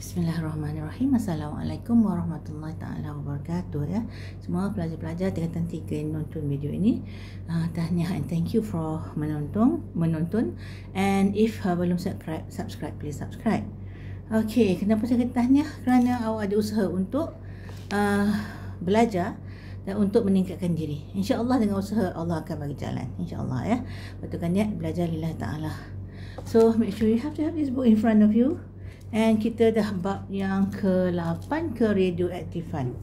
Bismillahirrahmanirrahim. Assalamualaikum warahmatullahi taala wabarakatuh ya. Semua pelajar-pelajar tingkatan 3 yang nonton video ini, tahniah and thank you for menonton and if belum subscribe please subscribe. Okey, kenapa saya kata tahniah? Kerana awak ada usaha untuk belajar dan untuk meningkatkan diri. Insya-Allah dengan usaha Allah akan bagi jalan. Insya-Allah ya. Betulkan niat belajar lillah taala. So make sure you have to have this book in front of you. And kita dah bab yang ke-8 keradioaktifan.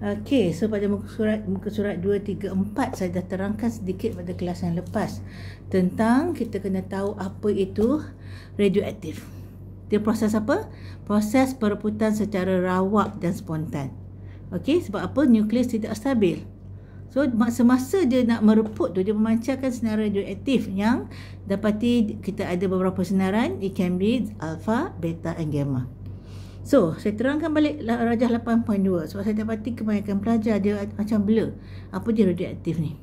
Okey, so pada muka surat 2, 3, 4 saya dah terangkan sedikit pada kelas yang lepas tentang kita kena tahu apa itu radioaktif. Dia proses apa? Proses perebutan secara rawak dan spontan. Okey, sebab apa? Nukleus tidak stabil. So semasa dia nak mereput tu, dia memancarkan senaran radioaktif yang dapati kita ada beberapa senaran. It can be alpha, beta and gamma. So saya terangkan balik Rajah 8.2 sebab saya dapati kebanyakan pelajar dia macam blur. Apa dia radioaktif ni?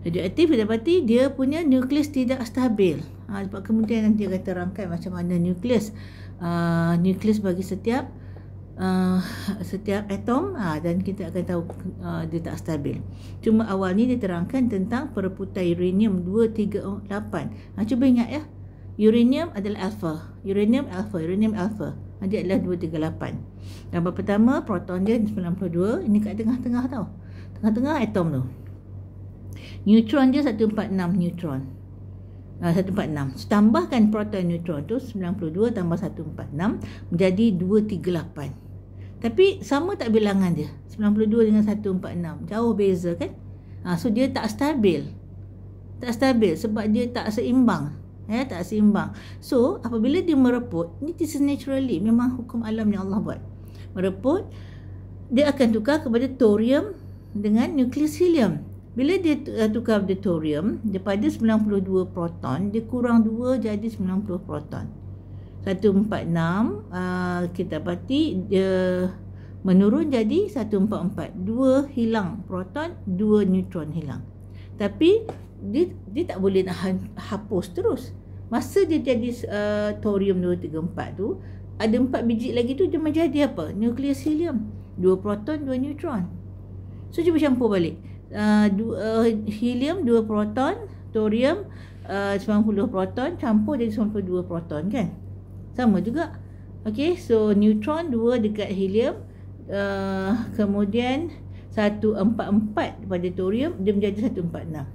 Radioaktif dia dapati dia punya nukleus tidak stabil. Sebab kemudian nanti dia akan terangkan macam mana nukleus bagi setiap atom, dan kita akan tahu dia tak stabil. Cuma awal ni dia terangkan tentang perebutan uranium 238. Cuba ingat ya, uranium adalah alpha, uranium alpha, dia adalah 238. Gambar pertama proton dia 92, ini kat tengah-tengah tau, tengah-tengah atom tu. Neutron dia 146 neutron, 146. Tambahkan proton neutron tu 92 tambah 146 menjadi 238. Tapi sama tak bilangan dia? 92 dengan 146. Jauh beza kan? So dia tak stabil. Tak stabil sebab dia tak seimbang. Tak seimbang. So apabila dia mereput, ini this is naturally, memang hukum alam yang Allah buat. Mereput, dia akan tukar kepada thorium dengan nukleus helium. Bila dia tukar kepada thorium, daripada 92 proton, dia kurang 2 jadi 90 proton. 146 kita dapati dia menurun jadi 144. 2 hilang proton, 2 neutron hilang. Tapi dia tak boleh nak hapus terus. Masa dia jadi thorium 234 tu, ada 4 biji lagi tu dia menjadi apa? Nukleus helium. 2 proton, 2 neutron. So cuba campur balik. Helium 2 proton, thorium 90 proton, campur jadi 92 proton kan? Sama juga. Okey, so neutron 2 dekat helium, kemudian 144 pada thorium, dia menjadi 146.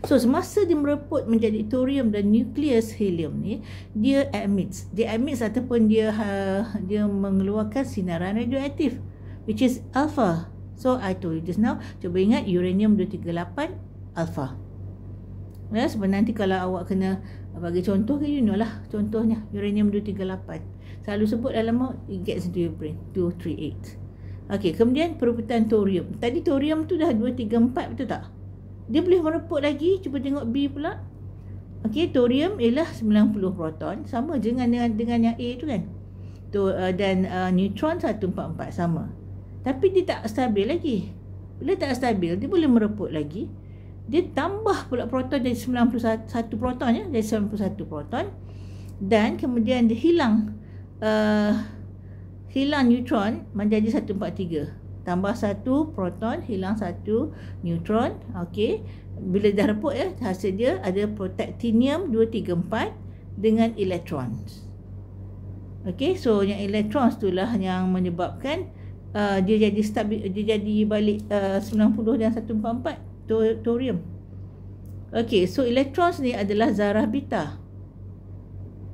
So semasa dia mereput menjadi thorium dan nukleus helium ni, dia emits ataupun dia mengeluarkan sinaran radioaktif, which is alpha. So I told you just now, cuba ingat uranium 238 alpha. Ya, sebab nanti kalau awak kena bagi contoh ke, you know lah contohnya uranium 238. Selalu sebut dalam it gets into your brain 238. Okey, kemudian perebutan thorium. Tadi thorium tu dah 234, betul tak? Dia boleh mereput lagi. Cuba tengok B pula. Okey, thorium ialah 90 proton, sama je dengan yang A tu kan. Dan neutron 144 sama. Tapi dia tak stabil lagi. Bila tak stabil, dia boleh mereput lagi. Dia tambah pula proton jadi 91 proton ya, jadi 91 proton. Dan kemudian dia hilang neutron menjadi 143. Tambah 1 proton, hilang 1 neutron. Okey. Bila dah reput ya, hasil dia ada protactinium 234 dengan electrons. Okey, so yang electrons itulah yang menyebabkan dia jadi stabil, dia jadi balik 90 dan 144 thorium. Okey, so electrons ni adalah zarah beta.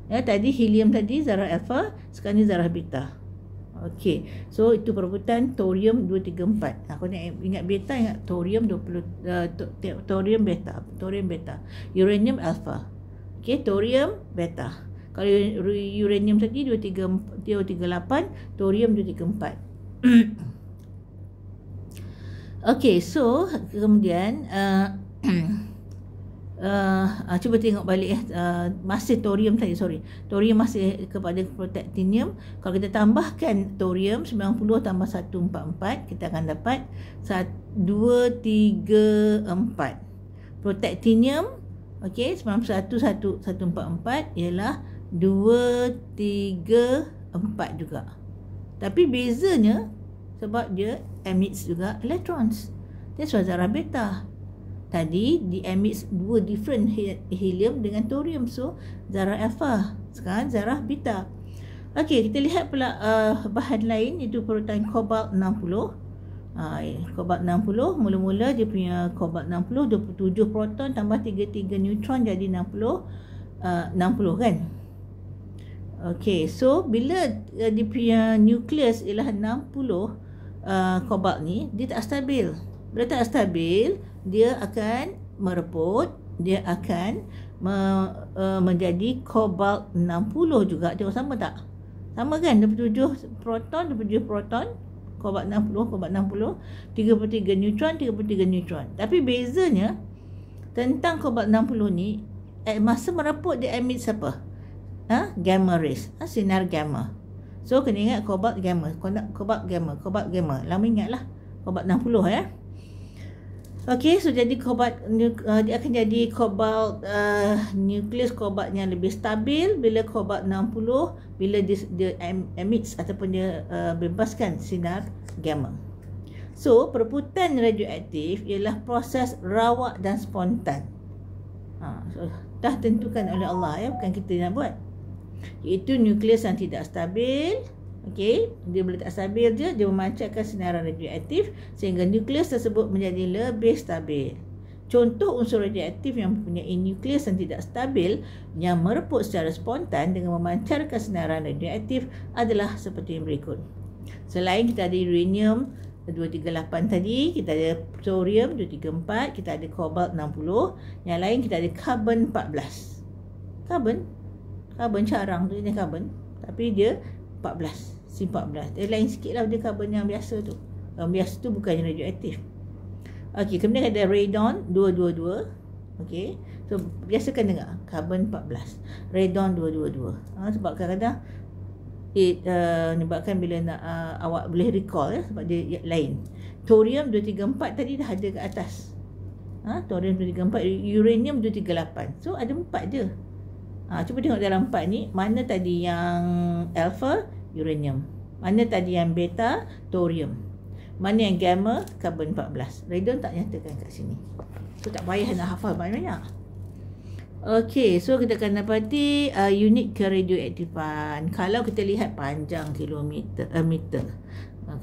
Ya, tadi helium tadi zarah alpha, sekarang ni zarah beta. Okey, so itu perebutan thorium 234. Aku nak ingat beta, ingat thorium 20 thorium beta. Uranium alpha. Okey, thorium beta. Kalau uranium tadi 238, thorium 234. Okey, so kemudian cuba tengok balik masih thorium tadi, thorium masih kepada protactinium. Kalau kita tambahkan thorium 90 tambah 144, kita akan dapat 234. Protactinium, okey, 91 144 ialah 234 4 juga. Tapi bezanya sebab dia emits juga electrons. That's why zarah beta. Tadi di emits 2 different helium dengan thorium. So zarah alpha. Sekarang zarah beta. Okey, kita lihat pula bahan lain, iaitu perutan kobalt 60. Kobalt 60, mula-mula dia punya kobalt 60 27 proton tambah 33 neutron jadi 60 kan. Okey, so bila dia punya nukleus ialah 60 kobalt ni, dia tak stabil. Bila tak stabil, dia akan mereput, dia akan menjadi kobalt 60 juga. Tengok sama tak? Sama kan? 27 proton, kobalt 60, 33 neutron, 33 neutron. Tapi bezanya tentang kobalt 60 ni, masa mereput dia emit apa? Gamma rays, sinar gamma. So kena ingat kobalt gamma, kobalt gamma. Lama ingatlah kobalt 60 ya. Okey, so jadi kobalt dia akan jadi kobalt nukleus kobalt yang lebih stabil bila kobalt 60 bila dia emits ataupun dia bebaskan sinar gamma. So pereputan radioaktif ialah proses rawak dan spontan. So, dah tentukan oleh Allah ya, bukan kita yang buat. Iaitu nukleus yang tidak stabil. Okey, dia boleh tak stabil je, dia memancarkan sinaran radioaktif sehingga nukleus tersebut menjadi lebih stabil. Contoh unsur radioaktif yang mempunyai nukleus yang tidak stabil yang mereput secara spontan dengan memancarkan sinaran radioaktif adalah seperti yang berikut. Selain kita ada uranium 238 tadi, kita ada thorium 234, kita ada kobalt 60, yang lain kita ada karbon 14. Karbon carang tu, ini karbon, tapi dia 14, C14. Dia lain sikit lah dia karbon yang biasa tu. Yang biasa tu bukannya radioaktif. Okey, kemudian ada radon 222. Okey, so biasa kan dengar karbon 14, radon 222. Sebab kadang-kadang menyebabkan bila nak awak boleh recall sebab dia lain. Thorium 234 tadi dah ada ke atas. Thorium 234, uranium 238. So ada 4 je. Cuba tengok dalam 4 ni, mana tadi yang alpha, uranium. Mana tadi yang beta, thorium. Mana yang gamma, karbon 14. Radon tak nyatakan kat sini. So tak payah nak hafal banyak-banyak. Okey, so kita akan dapati unit keradioaktifan. Kalau kita lihat panjang kilometer, meter.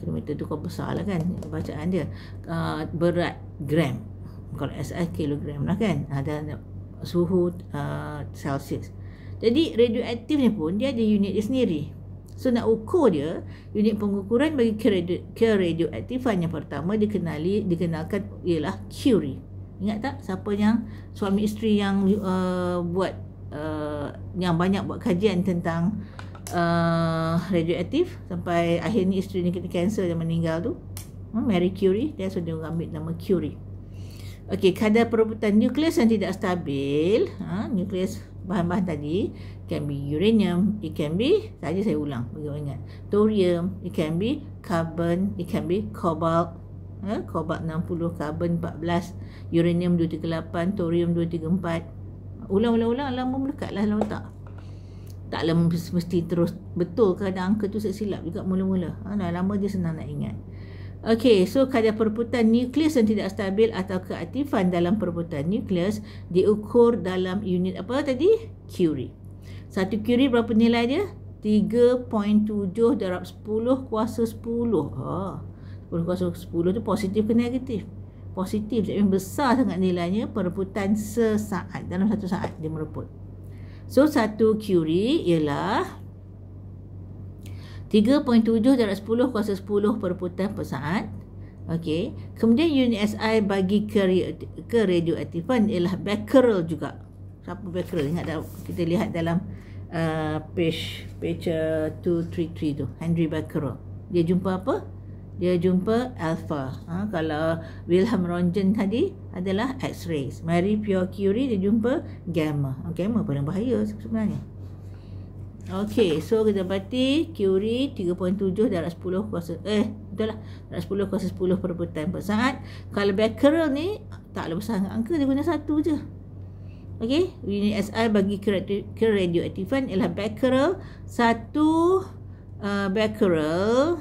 Kilometer tu kau besar lah kan bacaan dia. Berat gram. Kalau SI kilogram lah kan. Dan suhu Celsius. Jadi radioaktif ni pun dia ada unit dia sendiri. So nak ukur dia, unit pengukuran bagi keradioaktifan yang pertama dikenalkan ialah Curie. Ingat tak siapa yang suami isteri yang buat yang banyak buat kajian tentang radioaktif sampai akhirnya isteri ni kena kanser dan meninggal tu? Marie Curie. Dia sudah ambil nama Curie. Okey, kadar perebutan nukleus yang tidak stabil, nukleus bahan-bahan tadi, can be uranium, it can be, tadi saya ulang bagi awak ingat, thorium, it can be carbon, it can be cobalt, cobalt 60, carbon 14, uranium 238, thorium 234. Ulang-ulang lama melekatlah dalam otak. Taklah mesti terus betul, kadang angka tu silap juga mula-mula. Lama dia senang nak ingat. Okey, so kadar perebutan nukleus yang tidak stabil atau keaktifan dalam perebutan nukleus diukur dalam unit apa tadi? Curie. 1 Curie berapa nilai dia? 3.7 darab 10 kuasa 10. 10 kuasa 10 tu positif ke negatif? Positif, jadi besar sangat nilainya perebutan sesaat. Dalam 1 saat dia mereput. So 1 Curie ialah 3.7 darab 10 kuasa 10 perebutan per saat. Okey. Kemudian unit SI bagi keradioaktifan ialah becquerel juga. Siapa becquerel? Ingat dah kita lihat dalam page 233 tu. Henry Becquerel. Dia jumpa apa? Dia jumpa alpha. Kalau Wilhelm Röntgen tadi adalah X-rays. Marie Curie dia jumpa gamma. Gamma paling bahaya sebenarnya. Okey, so kita dapati Curie 3.7 darab 10 kuasa betul lah, darab 10 kuasa 10 perebutan per saat. Kalau Becquerel ni taklah besar sangat angka, dia guna 1 je. Okey, unit SI bagi keradioaktifan ialah Becquerel 1 becquerel.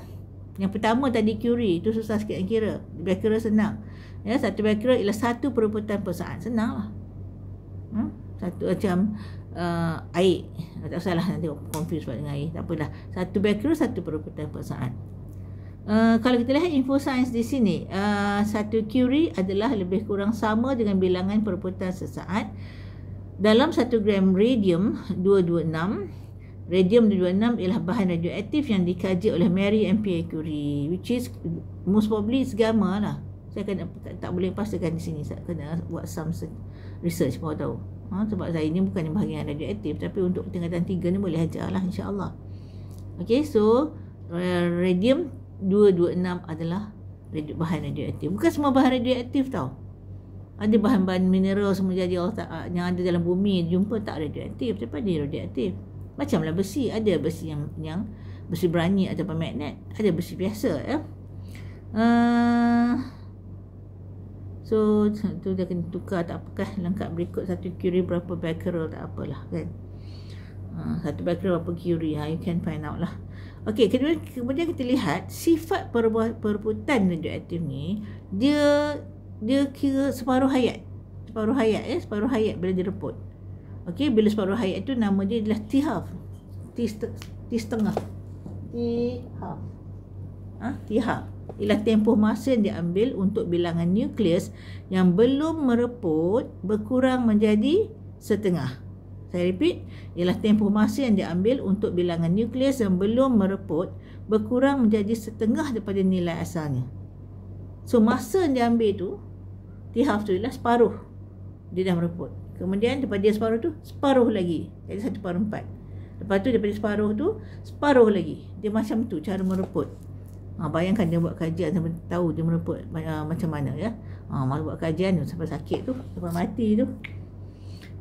Yang pertama tadi Curie, itu susah sikit nak kira. Becquerel senang. Ya, 1 becquerel ialah 1 perebutan per saat. Senang lah. Satu macam air. Tak salah nanti confuse dengan air. Tak apalah. 1 becquerel 1 perebutan per saat. Kalau kita lihat info sains di sini, 1 Curie adalah lebih kurang sama dengan bilangan perebutan sesaat dalam 1 gram radium 226. Radium 226 ialah bahan radioaktif yang dikaji oleh Marie and Pierre Curie, which is most probably gamma lah. Saya tak boleh pastikan di sini, saya kena buat some research baru tahu. Sebab saya ni bukan bahagian radioaktif, tapi untuk tingkatan 3 ni boleh ajar lah, insyaAllah. Okay, so radium 226 adalah bahan radioaktif. Bukan semua bahan radioaktif tau. Ada bahan-bahan mineral semua jadi yang ada dalam bumi jumpa tak radioaktif, tapi ada radioaktif. Macamlah besi, ada besi yang besi berani ataupun magnet, ada besi biasa ya. So tu dah kena tukar, tak apakah lengkap berikut 1 Curie berapa becquerel, tak apalah kan. 1 becquerel berapa Curie, you can find out lah. Okey, kemudian kita lihat sifat perebutan radioaktif ni, dia kira separuh hayat. Separuh hayat bila direput. Okey, bila separuh hayat itu nama dia adalah T-half. T-setengah. T-half. T-half ialah tempoh masa yang diambil untuk bilangan nukleus yang belum mereput berkurang menjadi setengah. Saya repeat, ialah tempoh masa yang diambil untuk bilangan nukleus yang belum mereput berkurang menjadi setengah daripada nilai asalnya. So masa yang diambil tu, T-half tu ialah separuh. Dia dah mereput. Kemudian daripada dia separuh tu, separuh lagi. Jadi 1/4. Lepas tu daripada separuh tu, separuh lagi. Dia macam tu cara mereput. Bayangkan dia buat kajian sampai tahu dia mereput macam mana ya. Malu buat kajian tu sampai sakit tu, sampai mati tu.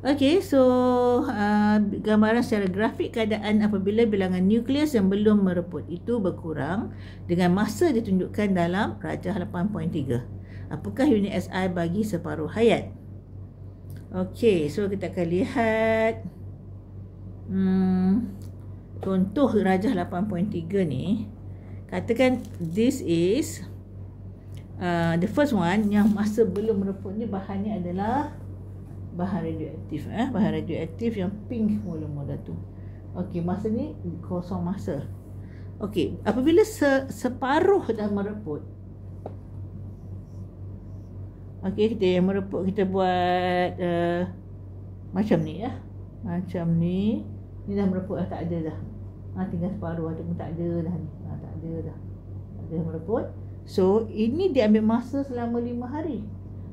Okey, so gambaran secara grafik keadaan apabila bilangan nukleus yang belum mereput itu berkurang dengan masa ditunjukkan dalam rajah 8.3. Apakah unit SI bagi separuh hayat? Okey, so kita akan lihat contoh rajah 8.3 ni. Katakan this is the first one, yang masa belum mereput ni bahannya adalah bahan radioaktif. Bahan radioaktif yang pink mula-mula tu. Okey, masa ni kosong masa. Okey, apabila separuh dah mereput. Okey, kita yang mereput kita buat macam ni ya. Macam ni. Ni dah mereput dah, tak ada dah. Tinggal separuh ataupun tak ada dah ni. Tak ada dah. Tak ada mereput. So, ini diambil masa selama 5 hari.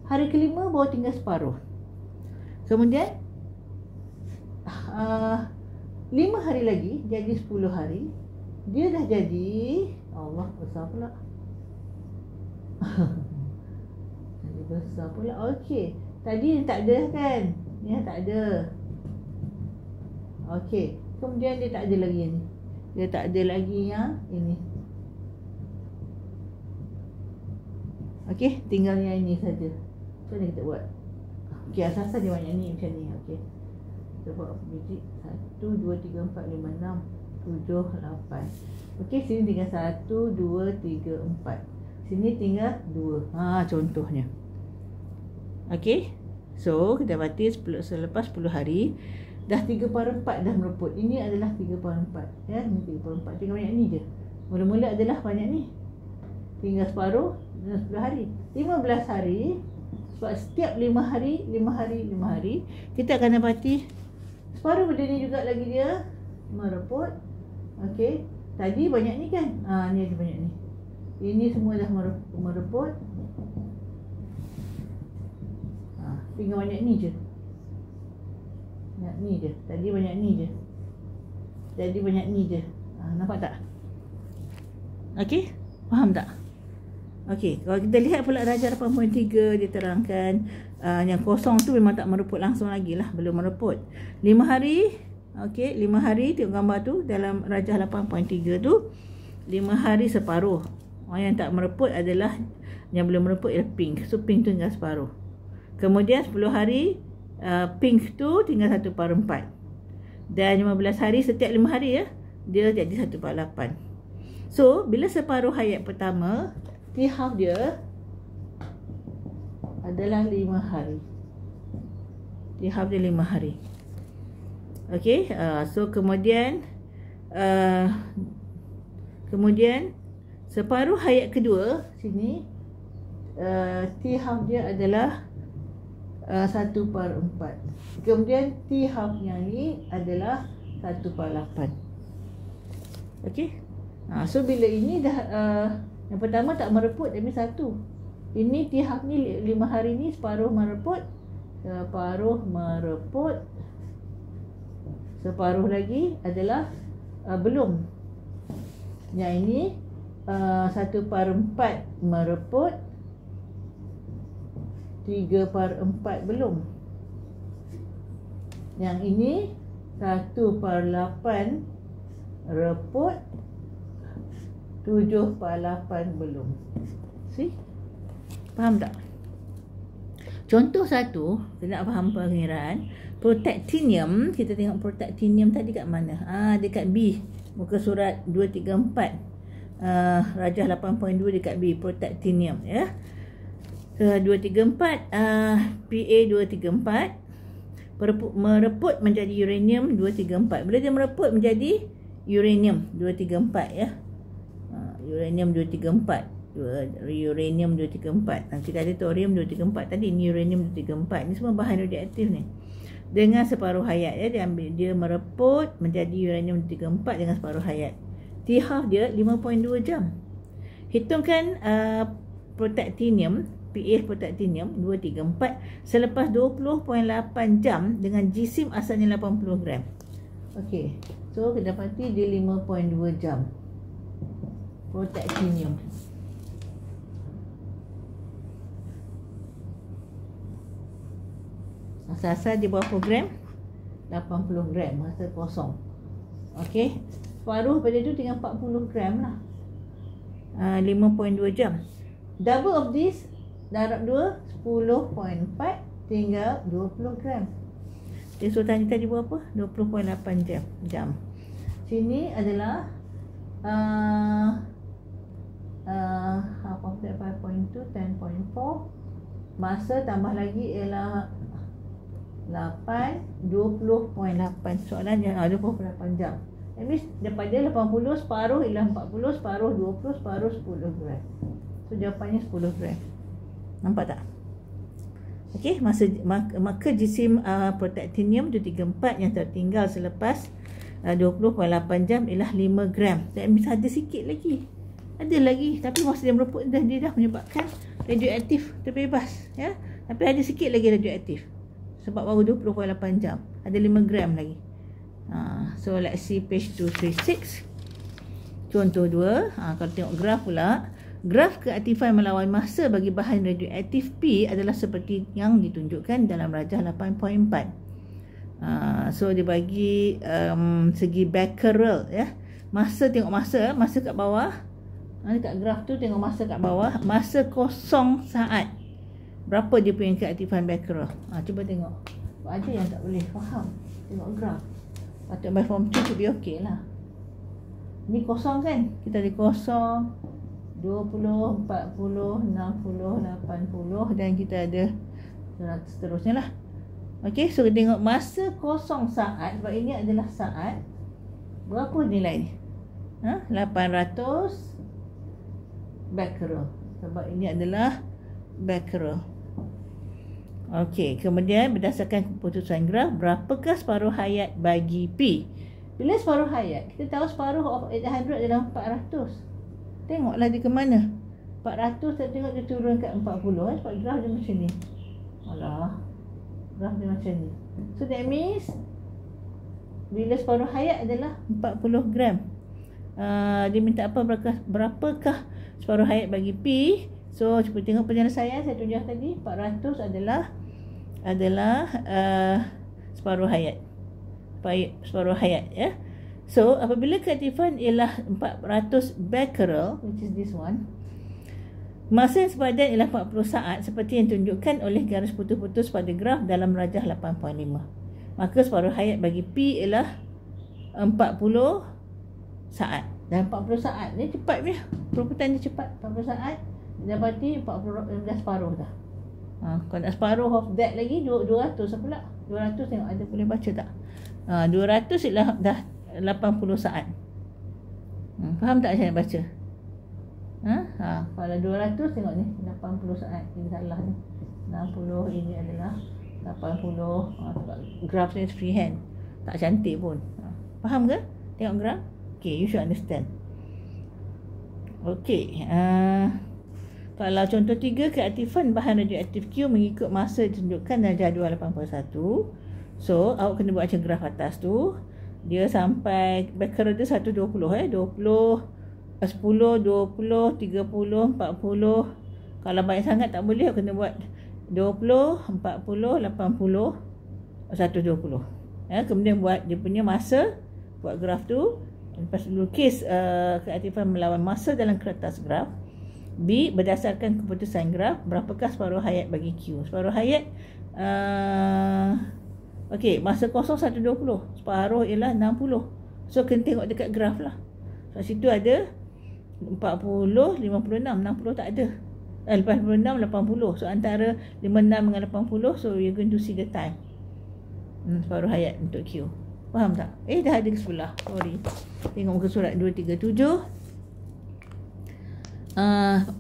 Hari kelima baru tinggal separuh. Kemudian 5 hari lagi jadi 10 hari. Dia dah jadi, Allah, besar pula. Jadi besar pula. Okey, tadi tak ada kan? Ya, tak ada. Okey, kemudian dia tak ada lagi ni. Dia tak ada lagi yang ini. Okey, tinggal yang ini saja. Macam mana kita buat? Okey, asas dia banyak ni macam ni. Okey, kita buat biji 1, 2, 3, 4, 5, 6, 7, 8. Okey, sini tinggal 1, 2, 3, 4. Sini tinggal 2. Contohnya. Okey, so kita berarti selepas 10 hari dah 3/4 dah mereput. Ini adalah 3/4 ya, ini 3/4. Tinggal banyak ni je. Mula-mula adalah banyak ni. Tinggal separuh dalam 10 hari. 15 hari. Sebab setiap 5 hari kita akan dapati separuh benda ni juga lagi dia mereput. Okey, tadi banyak ni kan? Ni ada banyak ni. Ini semua dah mereput. Tinggal banyak ni je. Banyak ni je. Tadi banyak ni je. Jadi banyak ni je. Nampak tak? Okey, faham tak? Okey, kalau kita lihat pula rajah 8.3 dia terangkan yang kosong tu memang tak mereput langsung lagi lah, belum mereput. 5 hari. Okey, 5 hari tengok gambar tu dalam rajah 8.3 tu 5 hari separuh. Yang tak mereput adalah yang belum mereput ialah pink. So pink tu tinggal separuh. Kemudian 10 hari pink tu tinggal 1/4. Dan 15 hari, setiap 5 hari ya, dia jadi 1/8. So, bila separuh hayat pertama, T-half dia adalah 5 hari. T-half dia 5 hari. Okey, so kemudian separuh hayat kedua sini, T-half dia adalah 1/4. Kemudian T-half yang ni adalah 1/8. Okey. So bila ini dah yang pertama tak mereput, that means 1. Ini T-half ni 5 hari ni separuh mereput, separuh lagi adalah belum. Yang ini 1/4 mereput, 3/4 belum. Yang ini 1/8 reput, 7/8 belum. See? Faham tak? Contoh satu, kita nak faham pengiraan protactinium. Kita tengok protactinium tadi kat mana? Dekat B, muka surat 234. Rajah 8.2 dekat B, protactinium ya. 234, PA 234 mereput menjadi uranium 234. Bila dia mereput menjadi uranium 234 ya. Uranium 234. Uranium 234. Kita ada thorium 234 tadi, ni uranium 234. Ni semua bahan radioaktif ni. Dengan separuh hayat ya, dia mereput menjadi uranium 234 dengan separuh hayat. T-half dia 5.2 jam. Hitungkan protactinium, PA protactinium 234 selepas 20.8 jam dengan jisim asalnya 80 gram. Okey. So kita dapati dia 5.2 jam. Protactinium. Asal-asal dia berapa gram? 80 gram masa kosong. Okey. Separuh pada tu tinggal 40 gram lah. 5.2 jam. Double of this, darab 2, 10.4 tinggal 20 gram. Dia suruh tanya tadi berapa? 20.8 jam. Sini adalah half of that 5.2, 10.4. Masa tambah lagi ialah 8, 20.8. Soalannya 20.8 jam. That means daripada 80, separuh ialah 40, separuh 20, separuh 10 gram. So jawapannya 10 gram. Nampak tak? Okey, maka jisim protactinium 234 yang tertinggal selepas 20.8 jam ialah 5 gram. That means ada sikit lagi. Ada lagi, tapi masa dia mereput dia dah menyebabkan radioaktif terbebas ya. Tapi ada sikit lagi radioaktif. Sebab baru 20.8 jam. Ada 5 gram lagi. So let's see page 236. Contoh 2. Kalau tengok graf pula, graf keaktifan melawan masa bagi bahan radioaktif P adalah seperti yang ditunjukkan dalam rajah 8.4. So dia bagi segi becquerel ya. Masa, tengok masa kat bawah. Dekat graf tu tengok masa kat bawah. Masa kosong saat. Berapa dia punya keaktifan becquerel? Cuba tengok. Ada yang tak boleh faham. Tengok graf. Patut by form 2 to be okay lah. Ni kosong kan? Kita ada kosong, 20, 40, 60, 80 dan kita ada seterusnya lah. Okey, so kita tengok masa kosong saat. Sebab ini adalah saat. Berapa nilai ni? 800 becquerel. Sebab ini adalah becquerel. Okey, kemudian berdasarkan keputusan graf, berapakah separuh hayat bagi P? Bila separuh hayat, kita tahu separuh of 800 adalah 400. Tengoklah dia ke mana. 400 saya tengok dia turun kat 40 sebab graf dia macam ni. Alah, graf dia macam ni. So that means bila separuh hayat adalah 40 gram. Dia minta apa, berapakah separuh hayat bagi P? So cuba tengok penyelesaian saya tunjuk tadi. 400 adalah separuh hayat. Separuh hayat ya. So apabila keaktifan ialah 400 becquerel, which is this one, masa yang sepadan ialah 40 saat seperti yang ditunjukkan oleh garis putus-putus pada graf dalam rajah 8.5. Maka separuh hayat bagi P ialah 40 saat. Dan 40 saat ni cepat punya. Perebutan dia cepat. 40 saat dapati 40 dah separuh dah. Kalau nak separuh of that lagi 200 pula. 200 tengok ada boleh baca tak? 200 ialah dah 80 saat. Faham tak saya nak baca? Kalau 200 tengok ni 80 saat. Ini salah ni. 60 ini adalah 80. Graph ni freehand. Tak cantik pun. Faham ke? Tengok graph. Okay, you should understand. Okay. Kalau contoh 3, keaktifan bahan radioaktif Q mengikut masa ditunjukkan dalam jadual 81. So, awak kena buat macam graf atas tu. Dia sampai becquerel dia 120 20, 10, 20, 30, 40. Kalau banyak sangat tak boleh, awak kena buat 20, 40, 80, 120. Kemudian buat dia punya masa, buat graf tu. Lepas lukis keaktifan melawan masa dalam kertas graf. B, berdasarkan keputusan graf, berapakah separuh hayat bagi Q? Separuh hayat okey, masa kosong 120, separuh ialah 60. So kena tengok dekat graf lah. So situ ada 40, 56, 60 tak ada. Lepas 56, 80. So antara 56 dengan 80, so you're going to see the time. Separuh hayat untuk Q. Faham tak? Dah ada ke sebelah. Sorry. Tengok muka surat 237.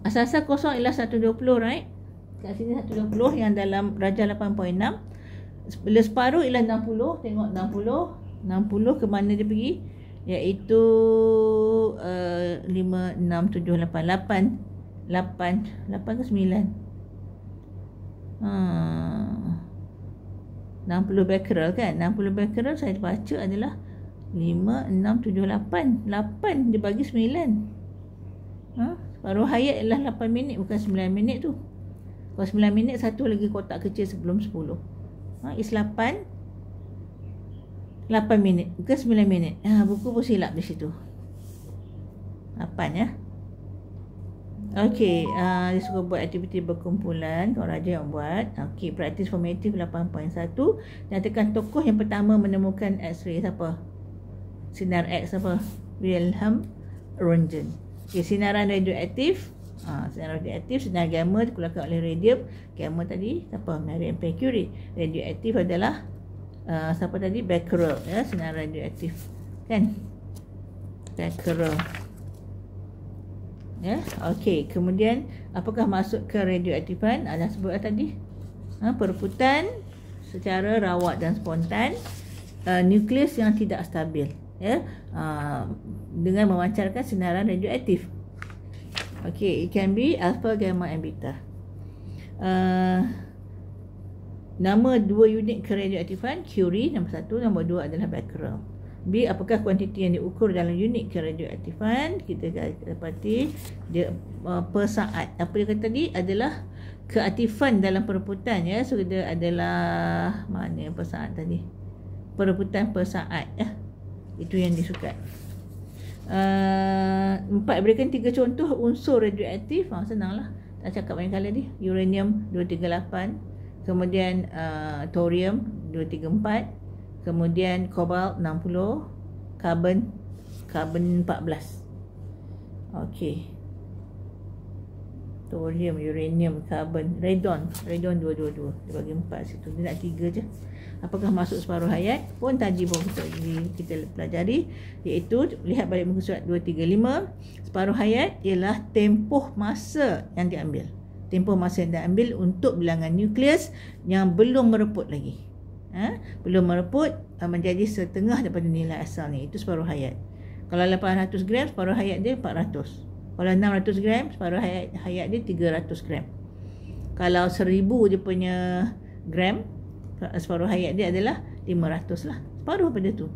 Asas kosong ialah 120, right? Kat sini 120, yang dalam rajah 8.6. Bila separuh ialah 60. Tengok 60 ke mana dia pergi? Iaitu 5, 6, 7, 8 8 ke 9? 60 becquerel kan? 60 becquerel saya baca adalah 5, 6, 7, 8 8 dia bagi 9. Separuh hayat ialah 8 minit, bukan 9 minit tu. Kalau 9 minit, satu lagi kotak kecil sebelum 10. Is 8 minit, bukan 9 minit. Buku pun silap di situ. 8 ya. Okey, dia suka buat aktiviti berkumpulan. Kau Raja yang buat. Okey, praktis formatif 8.1. Nyatakan tokoh yang pertama menemukan X-ray. Siapa? Sinar X apa? Wilhelm Röntgen. Okay, sinaran radioaktif. Sinar radioaktif, sinar gamma dikeluarkan oleh radium. Gamma tadi siapa? Marie Curie. Radioaktif adalah siapa tadi? Becquerel ya, sinar radioaktif. Kan? Becquerel. Ya, okey. Kemudian apakah masuk ke radioaktifan? Dah sebutlah tadi. Perebutan secara rawat dan spontan. Nukleus yang tidak stabil. Ya, dengan memancarkan sinaran radioaktif. Okey, it can be alpha, gamma and beta. Nama dua unit keradioaktifan, Curie nombor 1, nombor 2 adalah Becquerel. B, apakah kuantiti yang diukur dalam unit keradioaktifan? Kita dapati dia per saat. Apa dia kata tadi adalah keaktifan dalam perebutan ya. So dia adalah mana per saat tadi? Perebutan per saat ya. Itu yang disukat. 4, berikan 3 contoh unsur radioaktif. Senanglah. Tak cakap banyak kali ni. Uranium 238, kemudian thorium 234, kemudian kobalt 60, karbon 14. Okey. Thorium, uranium, karbon, radon 222. Dia bagi 4 situ. Dia nak 3 je. Apakah masuk separuh hayat? Pun tadi pun kita pelajari, iaitu lihat balik muka surat 235. Separuh hayat ialah tempoh masa yang diambil. Tempoh masa yang diambil untuk bilangan nukleus yang belum mereput lagi. Belum mereput menjadi setengah daripada nilai asal ni. Itu separuh hayat. Kalau 800 gram, separuh hayat dia 400. Kalau 600 gram, separuh hayat dia 300 gram. Kalau 1000 dia punya gram, separuh hayat dia adalah 500 lah. Separuh pada tu.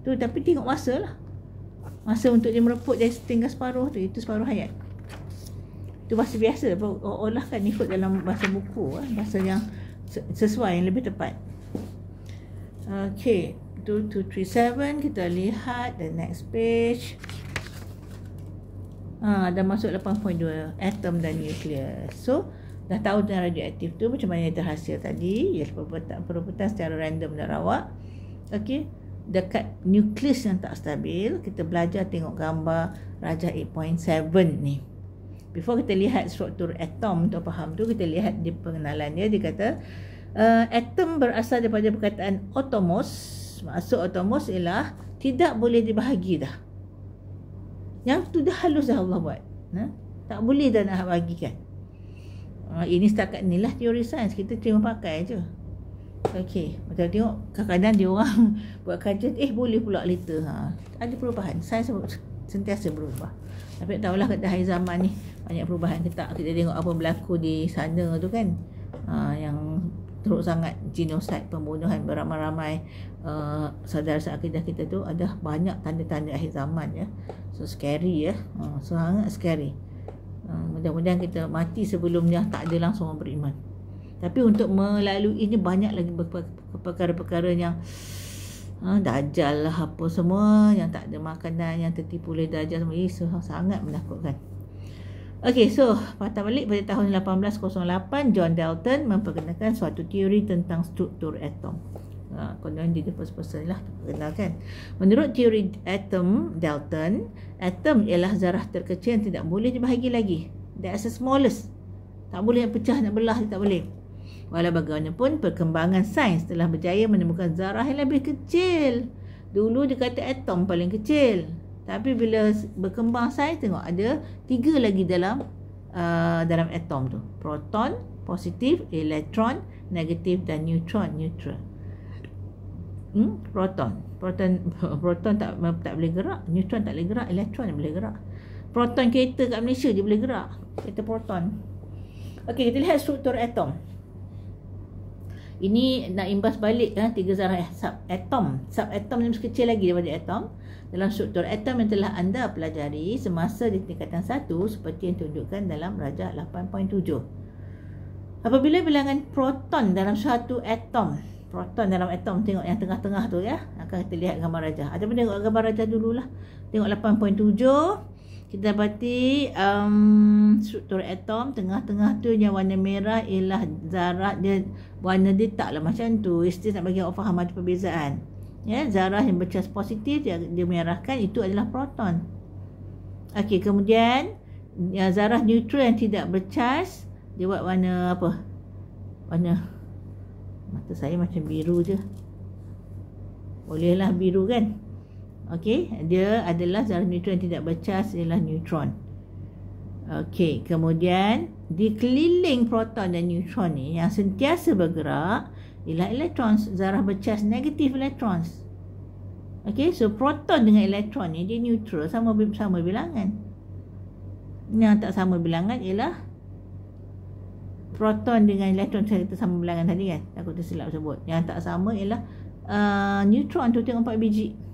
Tapi tengok masa lah. Masa untuk dia mereput jadi tinggal separuh tu. Itu separuh hayat. Itu bahasa biasa. Olah kan ikut dalam bahasa buku. Bahasa yang sesuai, yang lebih tepat. Okay. 2237. Kita lihat the next page. Dah masuk 8.2. Atom dan nukleus. So dah tahu tentang radioaktif tu, macam mana dia terhasil tadi, ia perebutan secara random dan rawak. Okey, dekat nukleus yang tak stabil, kita belajar tengok gambar rajah 8.7 ni. Before kita lihat struktur atom untuk faham tu, kita lihat di pengenalan dia. Dia kata atom berasal daripada perkataan atomos. Maksud atomos ialah tidak boleh dibahagi dah. Yang tu dah halus dah Allah buat. Tak boleh dah nak bahagikan. Ini setakat ni lah teori sains. Kita cuma pakai je. Okey, macam tengok kadang-kadang dia orang buat kajian, boleh pula later. Ada perubahan. Sains sentiasa berubah. Tapi tak tahulah kat akhir zaman ni banyak perubahan ke tak. Kita tengok apa berlaku di sana tu kan. Yang teruk sangat genosid, pembunuhan beramai-ramai saudara seakidah kita tu, ada banyak tanda-tanda akhir zaman ya. So scary ya. Sangat scary. Mudah-mudahan kita mati sebelumnya tak ada langsung beriman. Tapi untuk melaluinya banyak lagi perkara-perkara yang dajjal lah apa semua, yang tak ada makanan, yang tertipu oleh dajjal semua. Sangat menakutkan. Okey, so patah balik pada tahun 1808, John Dalton memperkenalkan suatu teori tentang struktur atom. Konon dia first-person lah perkenalkan. Menurut teori atom Dalton, atom ialah zarah terkecil yang tidak boleh dibahagi lagi. That's the smallest. Tak boleh nak pecah, nak belah, tak boleh. Walau bagaimanapun, perkembangan sains telah berjaya menemukan zarah yang lebih kecil. Dulu dia kata atom paling kecil. Tapi bila berkembang sains, tengok ada 3 lagi dalam atom tu. Proton, positif, elektron, negatif dan neutron, neutral. Proton tak boleh gerak, neutron tak boleh gerak, elektron boleh gerak. Proton kereta kat Malaysia dia boleh gerak, kereta proton. Okey, kita lihat struktur atom. Ini nak imbas balik 3 zarah subatom. Subatom ni masih kecil lagi daripada atom. Dalam struktur atom yang telah anda pelajari semasa di tingkatan 1 seperti yang ditunjukkan dalam rajah 8.7. Apabila bilangan proton dalam suatu atom, proton dalam atom, tengok yang tengah-tengah tu ya, akan kita lihat gambar rajah. Ataupun tengok gambar rajah dululah. Tengok 8.7. Kita dapati struktur atom, tengah-tengah tu yang warna merah ialah zarah dia, warna dia taklah macam tu. Istiz nak bagi awak faham ada perbezaan. Ya, zarah yang bercas positif dia merahkan, itu adalah proton. Okey, kemudian zarah neutral yang tidak bercas dia buat warna apa? Warna, mata saya macam biru je. Bolehlah biru kan? Okey, dia adalah zarah neutron yang tidak bercas, ialah neutron. Okey, kemudian di keliling proton dan neutron ni yang sentiasa bergerak ialah elektron, zarah bercas negatif elektron. Okey, so proton dengan elektron ni dia neutral, sama bilangan. Yang tak sama bilangan ialah proton dengan elektron, saya kata sama bilangan tadi kan, takut tersilap sebut. Yang tak sama ialah neutron tu tengok 4 biji.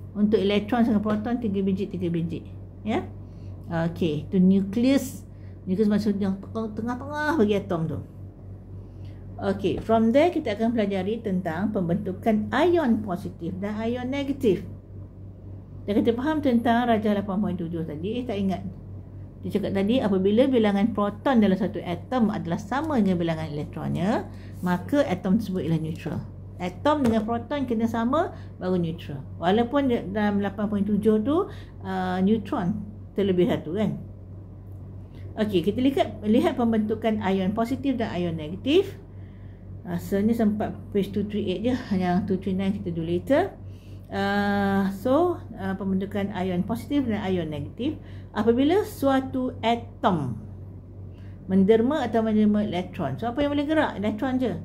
Untuk elektron dengan proton 3 biji ya. Okey, tu nukleus. Nukleus maksudnya tengah-tengah bagi atom tu. Okey, from there kita akan pelajari tentang pembentukan ion positif dan ion negatif. Dah kita faham tentang rajah 8.7 tadi. Tak ingat dia cakap tadi, apabila bilangan proton dalam satu atom adalah sama dengan bilangan elektronnya, maka atom tersebut ialah neutral. Atom dengan proton kena sama baru neutral. Walaupun dalam 8.7 tu neutron terlebih satu kan. Okey, kita lihat pembentukan ion positif dan ion negatif. Ni sempat page 238 je, yang 239 kita do later. Pembentukan ion positif dan ion negatif apabila suatu atom menderma atau menerima elektron. So apa yang boleh gerak? Elektron je.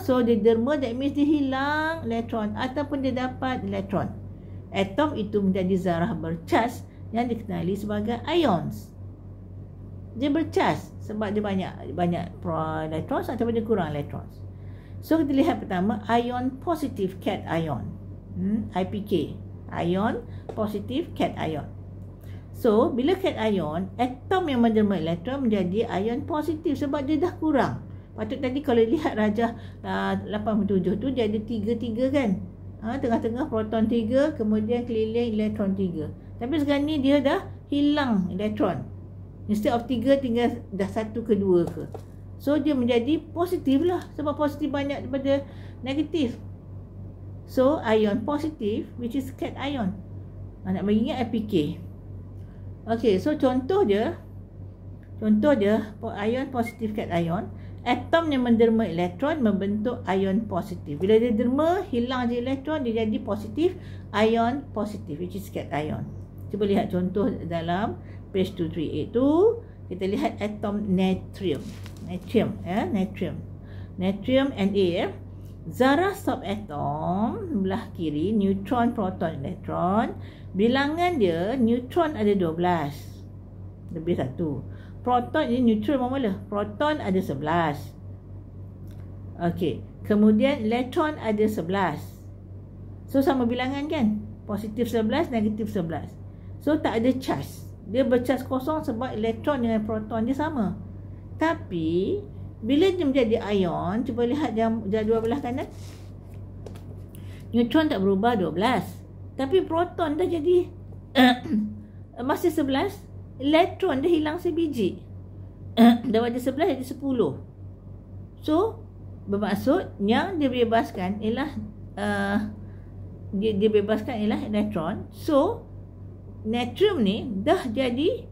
So dia derma, that means dia hilang elektron ataupun dia dapat elektron. Atom itu menjadi zarah bercas yang dikenali sebagai ions. Dia bercas sebab dia banyak elektron ataupun dia kurang elektron. So kita lihat pertama, ion positif, cation ion. IPK, ion positif, cation ion. So bila cation ion, atom yang menerima elektron menjadi ion positif sebab dia dah kurang. Patut tadi kalau lihat rajah 87 tu dia ada 3 kan. Tengah-tengah proton 3, kemudian keliling elektron 3. Tapi sekarang ni dia dah hilang elektron. Instead of 3 tinggal dah 1 ke 2 ke. So dia menjadi positif lah, sebab positif banyak daripada negatif. So ion positif which is cation ion. Nak bagi ingat APK. Okey, so contoh dia ion positif cation ion, atom yang menderma elektron membentuk ion positif. Bila dia derma, hilang je elektron, dia jadi positif, ion positif which is cation ion. Cuba lihat contoh dalam page 238 tu. Kita lihat atom natrium Na, zarah subatom belah kiri, neutron, proton, elektron. Bilangan dia neutron ada 12, lebih 1. Proton ini neutron mana? Proton ada 11. Okey, kemudian elektron ada 11. So sama bilangan kan? Positif 11, negatif 11. So tak ada charge. Dia bercharge kosong sebab elektron dengan proton dia sama. Tapi bila dia menjadi ion, cuba lihat jadual belah kanan. Neutron tak berubah 12. Tapi proton dah jadi masih 11. Elektron dia hilang sebiji. Daripada 11 jadi 10. So bermaksud yang dibebaskan ialah dibebaskan ialah elektron. So natrium ni dah jadi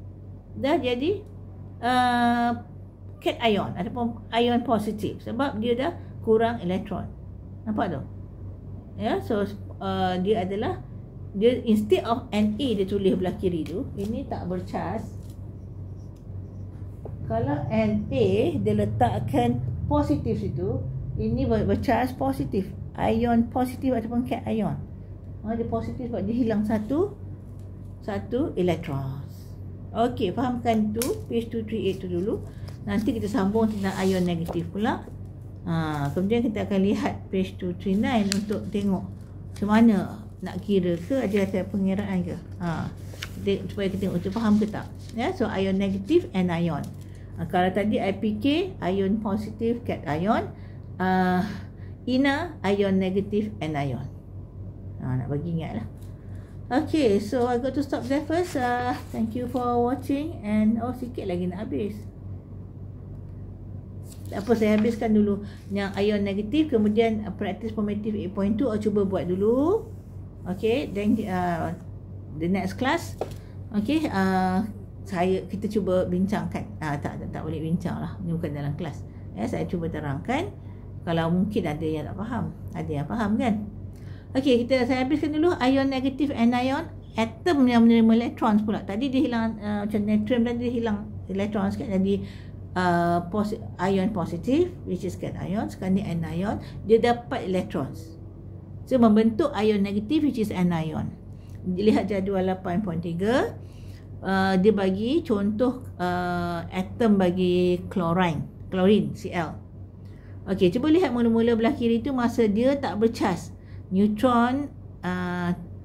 cation ion ataupun ion positif sebab dia dah kurang elektron. Nampak tu? Ya, so dia instead of Na dia tulis belah kiri tu, ini tak bercharge. Kalau Na dia letakkan positif situ, ini bercharge positif, ion positif ataupun cation ion. Dia positif sebab dia hilang satu elektron. Okey, fahamkan tu page 238 tu dulu. Nanti kita sambung tentang ion negatif pula. Kemudian kita akan lihat page 239 untuk tengok macam mana nak kira ke ada pengiraan ke. Supaya kita tengok tu faham ke tak. Ya, so ion negatif and ion. Kalau tadi IPK ion positif cation ion, INA ion negatif and ion. Nak bagi ingat lah. Okay, so I got to stop there first. Thank you for watching and sikit lagi nak habis. Tak apa, saya habiskan dulu yang ion negatif, kemudian practice formative 8.2 cuba buat dulu. Okay, then the next class, okay, kita cuba bincangkan. Tak boleh bincang lah, ini bukan dalam kelas. Saya cuba terangkan. Kalau mungkin ada yang tak faham, ada yang faham kan. Okay, saya habiskan dulu ion negatif, anion, atom yang menerima elektron pula. Tadi dia hilang macam natrium tadi dia hilang elektron sikit, jadi ion positif which is cation ion. Sekarang ni anion, dia dapat elektron. So membentuk ion negatif which is anion. Lihat jadual 8.3. Dia bagi contoh atom bagi chlorine Cl. Okey, cuba lihat mula-mula belah kiri tu masa dia tak bercharge. Neutron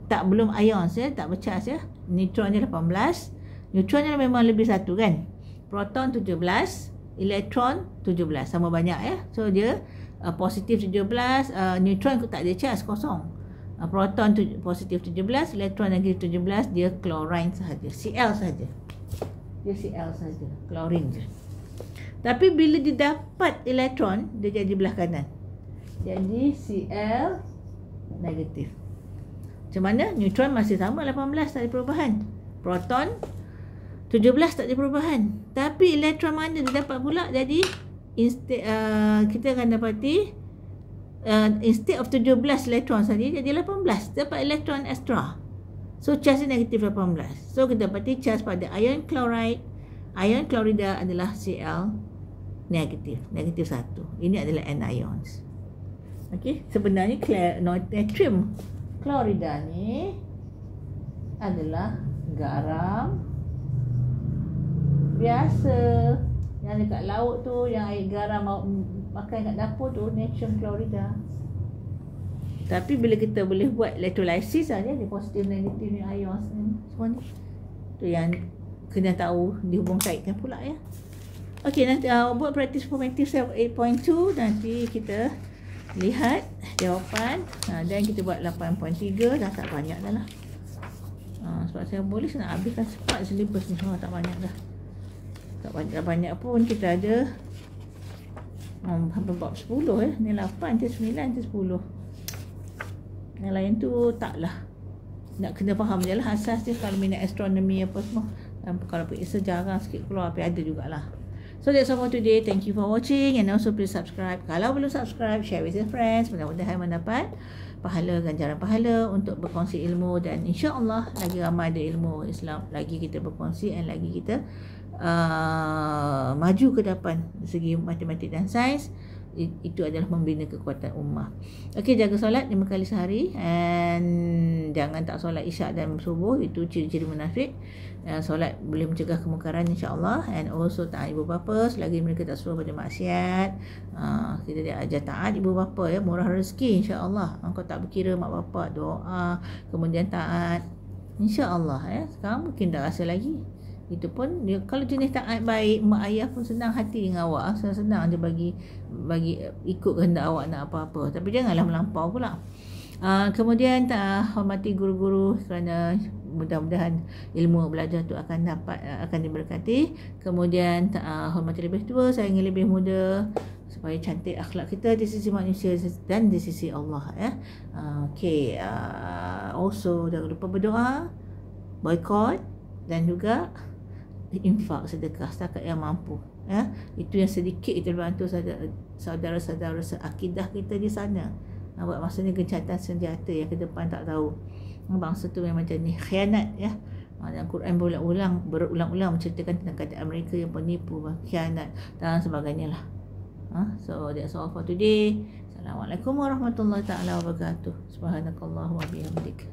tak belum ion tak bercharge ya. Neutron dia 18. Neutron dia memang lebih satu kan. Proton 17, elektron 17, sama banyak ya. So dia positif 17, neutron tak ada charge, kosong. Proton positif 17, elektron negatif 17, dia chlorine sahaja, Cl sahaja. Dia Cl sahaja, chlorine je. Tapi bila dia dapat elektron, dia jadi belah kanan. Jadi Cl negatif. Macam mana? Neutron masih sama 18, tak ada perubahan. Proton 17 tak ada perubahan. Tapi elektron mana dia dapat pula? Jadi kita akan dapati instead of 17 elektron saja, jadi 18. Dapat elektron extra. So charge negatif 18. So kita dapati charge pada ion chloride, ion chlorida adalah Cl negatif 1. Ini adalah anions. Okey, sebenarnya natrium chlorida ni adalah garam biasa yang dekat laut tu, yang air garam makan kat dapur tu, natrium chlorida. Tapi bila kita boleh buat electrolysis saja, dia positif negatif ni ions ni semua ni, tu yang kena tahu, dihubung kaitkan pula ya. Okey, nanti buat practice formative 8.2, nanti kita lihat jawapan. Dan kita buat 8.3, dah tak banyak dah lah. Sebab saya boleh nak habiskan cepat syllabus ni, tak banyak dah. Tak banyak pun, kita ada hampir bab 10 ni 8 ke 9 ke 10. Yang lain tu taklah. Nak kena faham je lah asas dia. Kalau minat astronomi apa semua, kalau periksa jarang sikit keluar, tapi ada jugalah. So that's all for today. Thank you for watching, and also please subscribe. Kalau belum subscribe, share with your friends. Mudah-mudahan mendapat pahala, ganjaran pahala untuk berkongsi ilmu, dan insya-Allah lagi ramai ada ilmu Islam lagi kita berkongsi, dan lagi kita maju ke depan dari segi matematik dan sains. Itu adalah membina kekuatan ummah. Okey, jaga solat 5 kali sehari, and jangan tak solat isyak dan subuh, itu ciri-ciri munafik. Solat boleh mencegah kemungkaran insya-Allah, and also taat ibu bapa selagi mereka tak suruh pada maksiat. Kita dia ajar taat ibu bapa ya, murah rezeki insya-Allah. Kau tak berkira mak bapak, doa kemudian taat insya-Allah ya. Sekarang mungkin dah rasa lagi. Itu pun dia, kalau jenis taat baik, mak ayah pun senang hati dengan awak. Senang je bagi ikut kehendak awak nak apa-apa. Tapi janganlah melampau pula. Kemudian hormati guru-guru, kerana mudah-mudahan ilmu belajar tu akan diberkati. Kemudian hormati lebih tua, sayangi lebih muda, supaya cantik akhlak kita di sisi manusia dan di sisi Allah ya. Okay, also jangan lupa berdoa, boykot, dan juga infak, sedekah setakat yang mampu ya. Itu yang sedikit itu bantu saudara-saudara seakidah kita di sana. Buat maksudnya gencatan senjata yang ke depan tak tahu. Bangsa tu memang macam ni, khianat ya. Dan Quran berulang-ulang menceritakan tentang keadaan mereka yang penipu, khianat dan sebagainya lah. So that's all for today. Assalamualaikum warahmatullahi taala wabarakatuh. Subhanakallahumma bihamdik.